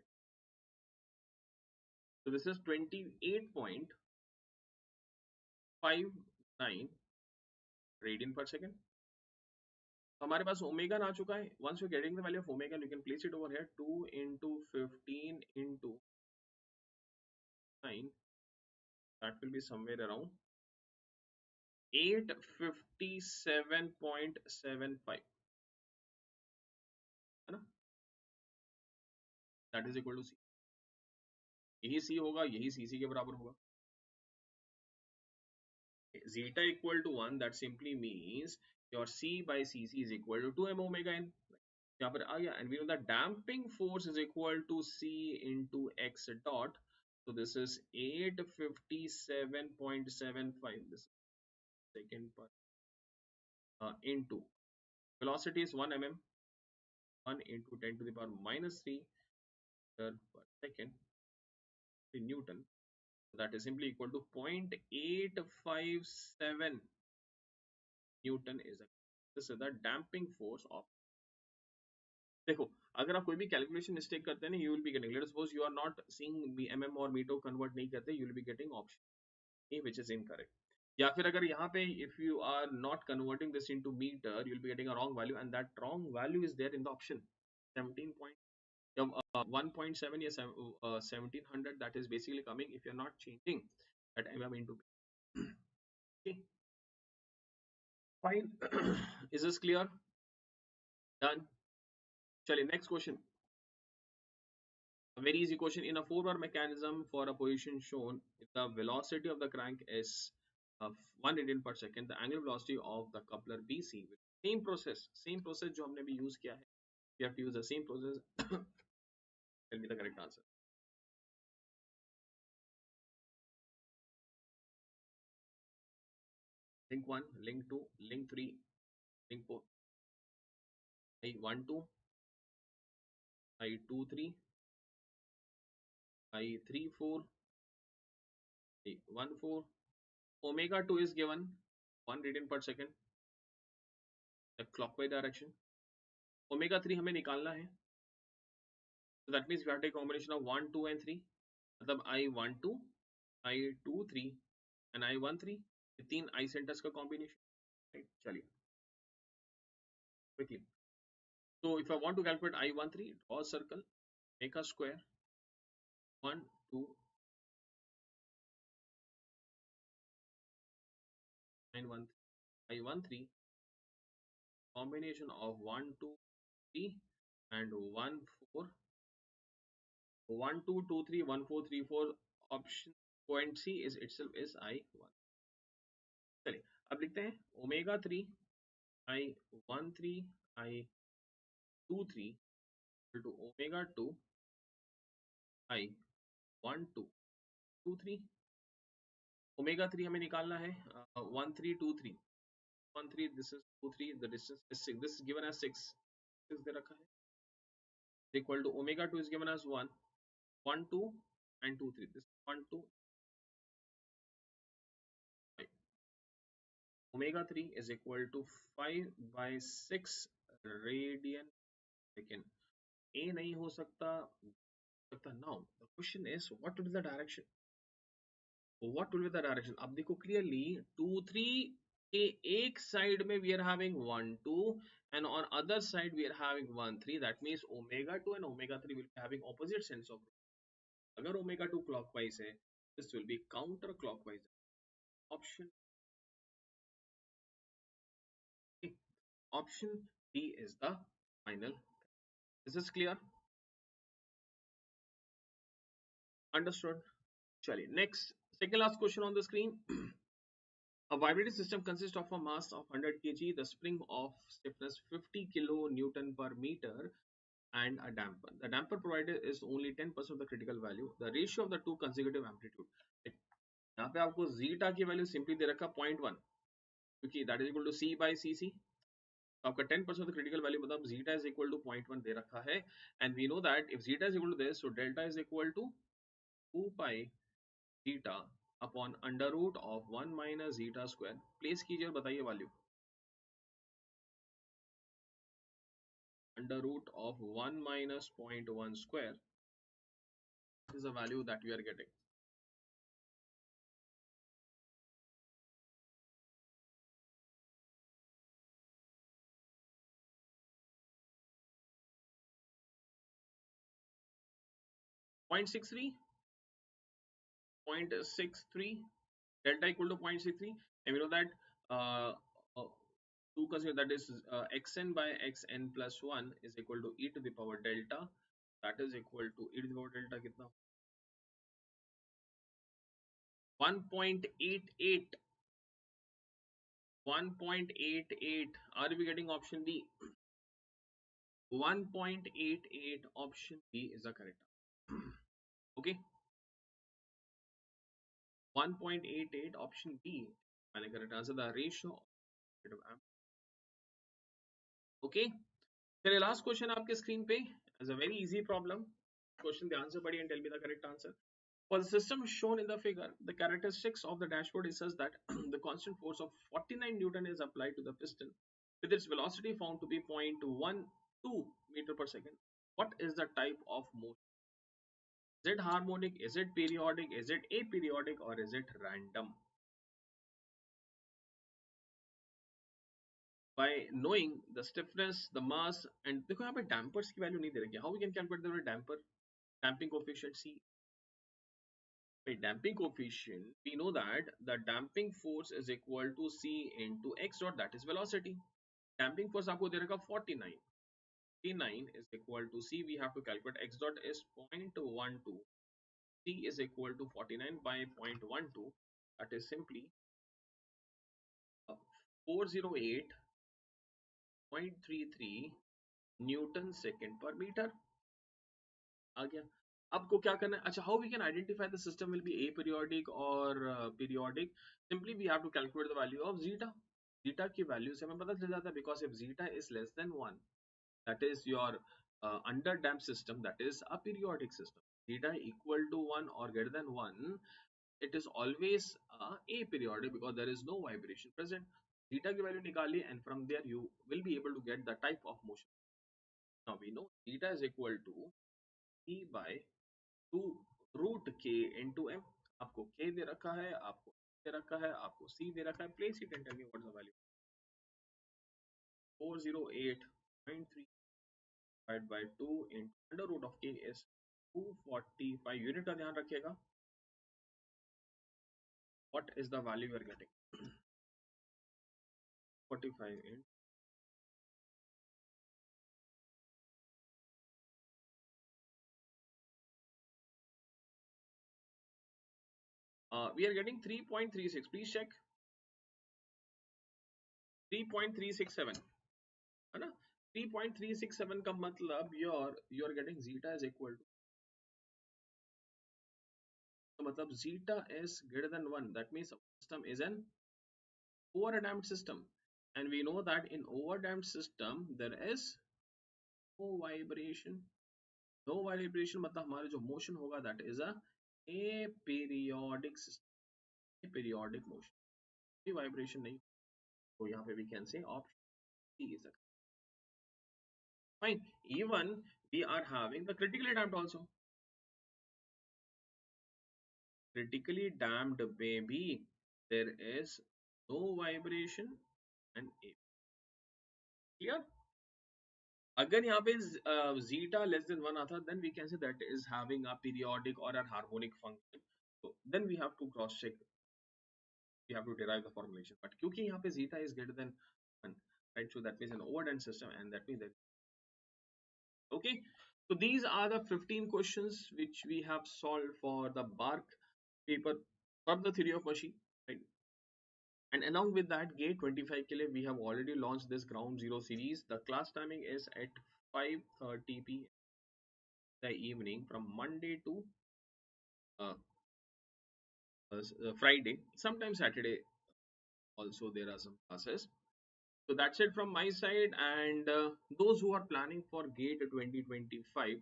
So this is 28.5 radian पर second. तो हमारे पास omega आ चुका है। Once you getting the value of omega you can place it over here 2 into 15 into 9, that will be somewhere around 857.75, है ना? That is equal to सी। यही सी होगा, यही सी के बराबर होगा। Zeta equal to 1, that simply means your C by CC is equal to 2m omega n. यहाँ पर आ गया, and we know that damping force is equal to C into x dot. So this is 857.75 this second per into velocity is 1 mm, 1 into 10 to the power minus 3 meter per second in Newton. So that is simply equal to 0.857 Newton is a, this is the damping force of। देखो, अगर आप कोई भी calculation mistake करते हैं ना, you will be getting, let suppose you are not seeing mm और meter convert नहीं करते, you will be getting option A which is incorrect. या फिर अगर यहाँ पे if you are not converting this into meter, you will be getting a wrong value, and that wrong value is there in the option 17 point 1.7 या 1700, that is basically coming if you are not changing that mm into b। okay, fine। is this clear? Done। चलिए next question। A very easy question. In a 4-bar mechanism, for a position shown, if the velocity of the crank is 1 radian per second, the angular velocity of the coupler BC with same process जो हमने भी use किया है, you have to use the same process। tell me the correct answer। link 1, link 2, link 3, link 4, I12, I23, I34, I14, omega 2 is given 1 radian per second, the clockwise direction, omega 3 हमें निकालना है, so that means we have to take combination of 1, 2 and 3, मतलब I12, I23 and I13, ये तीन I centers का combination, right? चलिए quickly, so if I want to calculate I13, draw a circle, make a square, 1, 2, 9, 1, I13, combination of 1, 2, 3 and 1, 4, 1, 2, 2, 3, 1, 4, 3, 4, option point C is itself is I1। चलिए अब लिखते हैं omega 3 I13 I23 to omega 2 I12 23। Omega 3 हमें निकालना है 1323, 13 this is 23, the distance is 6, this is given as 6 दे रखा है, equal to omega 2 is given as 1 1 2 and 2 3, this is 1 2 5, omega 3 is equal to 5 by 6 radian second। a नहीं हो सकता now the question is what will be the direction, what will be the direction। अब देखो clearly 2 3 के एक side में we are having 1 2 and on other side we are having 1 3, that means omega 2 and omega 3 will be having opposite sense of rotation। अगर omega 2 clockwise है, this will be counter clockwise, option A, option B is the final। Is this clear? Understood। चलिए next, second last question on the screen। A vibrating system consists of a mass of 100 kg, the spring of stiffness 50 kN per meter, and a damper. The damper provided is only 10% of the critical value. The ratio of the two consecutive amplitude। यहाँ पे आपको zeta की value simply दे रखा 0.1, क्योंकि that is equal to c by cc। आपका 10% of the critical value मतलब zeta is equal to 0.1 दे रखा है, and we know that if zeta is equal to this, so delta is equal to 2 pi zeta upon under root of 1 minus zeta square। Place कीजिए और बताइए value, under root of 1 minus 0.1 square is the value that we are getting। 0.63, 0.63, delta equal to 0.63, and we know that uh, uh, to consider that is xn by xn plus 1 is equal to e to the power delta, that is equal to e to the power delta kitna 1.88, 1.88. Are we getting option D? 1.88 option B is the correct answer. Okay, 1.88 option B मैंने correct answer the ratio of okay. चलिए last question आपके screen पे as a very easy problem. Question ध्यान से पढ़िए and tell me the correct answer. For the system shown in the figure, the characteristics of the dashboard is such that the constant force of 49 Newton is applied to the piston with its velocity found to be 0.12 meter per second. What is the type of motion? Is it harmonic? Is it periodic? Is it aperiodic? Or is it random? By knowing the stiffness, the mass, and देखो यहाँ पे dampers की value नहीं दे रखी है. How we can calculate the damper, damping coefficient C? By damping coefficient, we know that the damping force is equal to C into x dot, that is velocity. Damping force आपको दे रखा 49. 49 is equal to C. We have to calculate x dot is 0.12. C is equal to 49 by 0.12. That is simply 408.33 Newton second per meter. आ गया. आपको क्या करना है? अच्छा, how we can identify the system will be aperiodic or periodic? Simply we have to calculate the value of zeta. Zeta की value से हमें पता चल जाता है, because if zeta is less than 1, that is your under damped system, that is a periodic system. Zeta equal to 1 or greater than 1, it is always aperiodic because there is no vibration present. Zeta की value निकालिए and from there you will be able to get the type of motion. Now we know zeta is equal to E by 2 root k into m. आपको k दे रखा है, आपको दे रखा है, आपको c दे रखा है. Place it and tell me what is the value. 408.3 divided by 2 into under root of k is 245. Unit का ध्यान रखिएगा. What is the value you are getting? 45 in we are getting 3.36. Please check. 3.367 है ना. 3.367 का मतलब you are getting zeta is equal to, तो मतलब zeta is greater than 1. That means our system is an overdamped system, and we know that in overdamped system there is no vibration. No vibration मतलब हमारे जो motion होगा that is a aperiodic system. Aperiodic motion. कोई vibration नहीं, तो यहाँ पे we can say option C is a fine. Even we are having the critically damped also. Critically damped baby, there is no vibration and clear. अगर यहाँ पे zeta less than 1 आता, then we can say that is having a periodic or a harmonic function. So then we have to cross check, we have to derive the formulation. But क्योंकि यहाँ पे zeta is greater than 1, right? So that means an overdamped system, and that means that okay. So these are the 15 questions which we have solved for the BARC paper for the theory of machine, right? And along with that, gate 25 ke liye, we have already launched this ground zero series. The class timing is at 5:30 p.m. the evening from Monday to uh, Friday. Sometimes Saturday also there are some classes. So that's it from my side. And those who are planning for gate 2025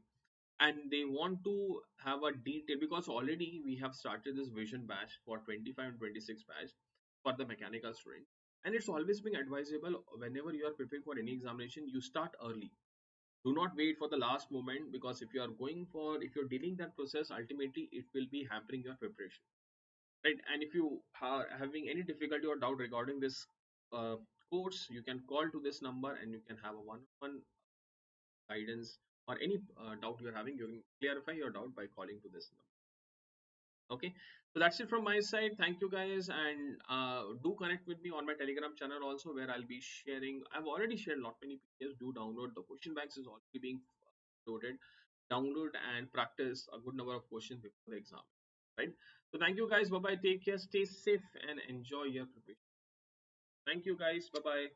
and they want to have a detail, because already we have started this vision batch for 25 and 26 batch for the mechanical student, and it's always been advisable whenever you are preparing for any examination, you start early. Do not wait for the last moment, because if you are going for, if you're dealing that process, ultimately it will be hampering your preparation, right? And if you are having any difficulty or doubt regarding this uh, course, you can call to this number and you can have a one-on-one guidance or any doubt you're having, you can clarify your doubt by calling to this number. Okay, so that's it from my side. Thank you guys, and do connect with me on my Telegram channel also, where I'll be sharing. I've already shared lot many PDFs. Do download, the question banks is already being loaded. Download and practice a good number of questions before the exam. Right. So thank you guys. Bye bye. Take care. Stay safe and enjoy your preparation. Thank you guys. Bye bye.